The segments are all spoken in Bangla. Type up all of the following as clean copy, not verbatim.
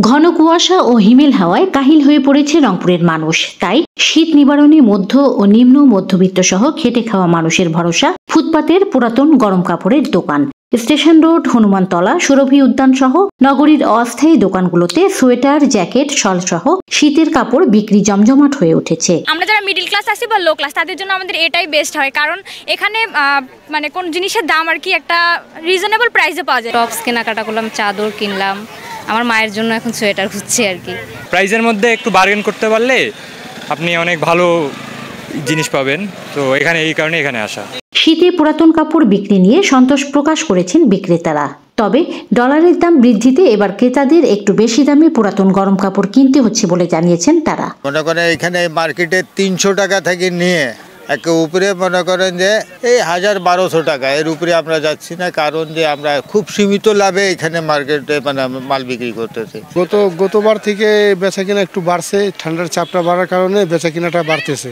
ঘন কুয়াশা ও হিমেল হাওয়ায় কাহিল হয়ে পড়েছে রংপুরের মানুষ। তাই শীত নিবারণে মধ্য ও নিম্ন মধ্যবিত্ত সহ খেটে খাওয়া মানুষের ভরসা ফুটপাতের পুরাতন গরম কাপড়ের দোকান। স্টেশন রোড, হনুমানতলা, সুরভি উদ্যান সহ নগরীর অস্থায়ী দোকানগুলোতে সোয়েটার, জ্যাকেট, শল সহ শীতের কাপড় বিক্রি জমজমাট হয়ে উঠেছে। আমরা যারা মিডল ক্লাস আছি বা লো ক্লাস তাদের জন্য আমাদের এটাই বেস্ট হয়, কারণ এখানে মানে কোন জিনিসের দাম আর কি একটা রিজনেবল প্রাইসে পাওয়া যায়। টপস কেনাকাটা করলাম, চাদর কিনলাম, আমার মায়ের জন্য এখন সোয়েটার খুঁজছি আর কি। প্রাইসের মধ্যে একটু বার্গেন করতে পারলে আপনি অনেক ভালো জিনিস পাবেন, তো এখানে এই কারণে এখানে আসা। শীতে পুরাতন কাপড় বিক্রি নিয়ে সন্তোষ প্রকাশ করেছেন বিক্রেতারা। তবে ডলারের দাম বৃদ্ধিতে এবার ক্রেতাদের একটু বেশি দামে পুরাতন গরম কাপড় কিনতে হচ্ছে বলে জানিয়েছেন তারা। মনে করেন এখানে মার্কেটে 300 টাকা থেকে নিয়ে একে উপরে মনে করেন যে এই 1000-1200 টাকা এর উপরে আমরা যাচ্ছি না, কারণ যে আমরা খুব সীমিত লাভে এখানে মার্কেটে মানে মাল বিক্রি করতেছি। গতবার থেকে বেচা কিনা একটু বাড়ছে, ঠান্ডার চাপটা বাড়ার কারণে বেচা কিনাটা বাড়তেছে।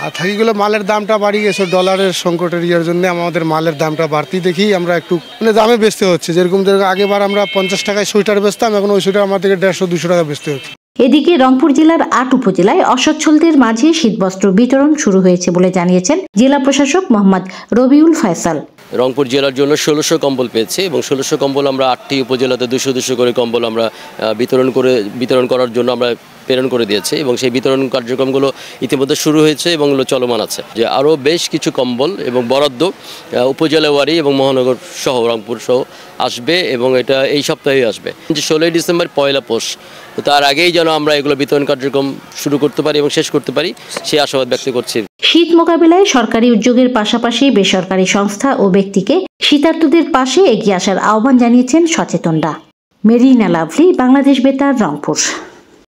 আর থাকিগুলো মালের দামটা বাড়িয়ে গেছে, ডলারের সংকটের ইয়ার জন্য আমাদের মালের দামটা বাড়তি দেখি আমরা একটু মানে দামে বেচতে হচ্ছে। যেরকম আগেবার আমরা 50 টাকায় সোয়েটার বেচতাম, এখন ওই সোয়েটার আমাদের 150-200 টাকা বেচতে হচ্ছে। এদিকে রংপুর জেলার 8 উপজেলায় অসচ্ছলদের মাঝে শীতবস্ত্র বিতরণ শুরু হয়েছে বলে জানিয়েছেন জেলা প্রশাসক মোহাম্মদ রবিউল ফয়সাল। রংপুর জেলার জন্য 1600 কম্বল পেয়েছে এবং 1600 কম্বল আমরা 8টি উপজেলাতে 200 করে কম্বল আমরা বিতরণ করার জন্য আমরা প্রেরণ করে দিয়েছে এবং সেই বিতরণ কার্যক্রমগুলো ইতিমধ্যে শুরু হয়েছে এবং চলমান আছে। যে আরও বেশ কিছু কম্বল এবং বরাদ্দ উপজেলা ওয়ারি এবং মহানগর সহ রংপুর সহ আসবে এবং এটা এই সপ্তাহেই আসবে। 16ই ডিসেম্বর পয়লা পৌষ, তো তার আগেই যেন আমরা এগুলো বিতরণ কার্যক্রম শুরু করতে পারি এবং শেষ করতে পারি সেই আশাবাদ ব্যক্ত করছি। শীত মোকাবেলায় সরকারি উদ্যোগের পাশাপাশি বেসরকারি সংস্থা ও ব্যক্তিকে শীতার্তদের পাশে এগিয়ে আসার আহ্বান জানিয়েছেন সচেতনরা। মেরিনা লাভলি, বাংলাদেশ বেতার, রংপুর।